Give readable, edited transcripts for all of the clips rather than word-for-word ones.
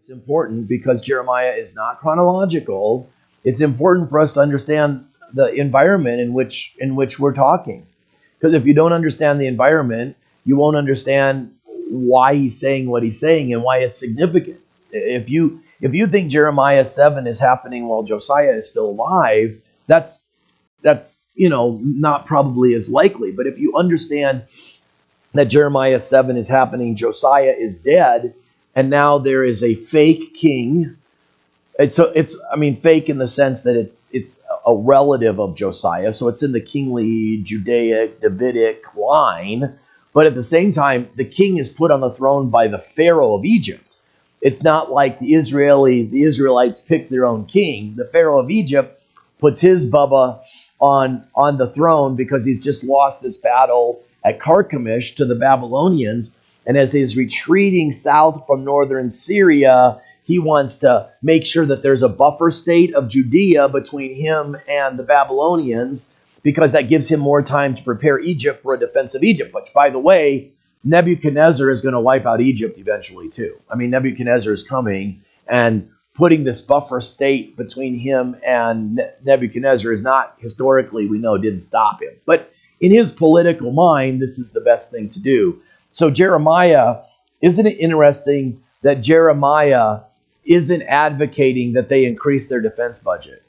It's important because Jeremiah is not chronological. It's important for us to understand the environment in which we're talking. Because if you don't understand the environment, you won't understand why he's saying what he's saying and why it's significant. If you think Jeremiah 7 is happening while Josiah is still alive, that's not probably as likely. But if you understand that Jeremiah 7 is happening, Josiah is dead, and now there is a fake king. It's fake in the sense that it's a relative of Josiah, so it's in the kingly Judaic Davidic line, but at the same time, the king is put on the throne by the Pharaoh of Egypt. It's not like the Israelites pick their own king. The Pharaoh of Egypt puts his Bubba on the throne because he's just lost this battle at Carchemish to the Babylonians, and as he's retreating south from northern Syria, he wants to make sure that there's a buffer state of Judea between him and the Babylonians, because that gives him more time to prepare Egypt for a defense of Egypt. But by the way, Nebuchadnezzar is going to wipe out Egypt eventually too. Nebuchadnezzar is coming, and putting this buffer state between him and Nebuchadnezzar is not, historically, we know, didn't stop him. But in his political mind, this is the best thing to do. So Jeremiah, isn't it interesting that Jeremiah isn't advocating that they increase their defense budget?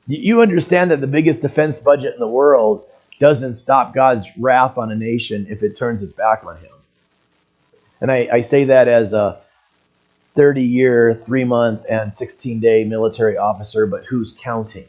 You understand that the biggest defense budget in the world doesn't stop God's wrath on a nation if it turns its back on him. And I say that as a 30-year, 3-month, and 16-day military officer, but who's counting?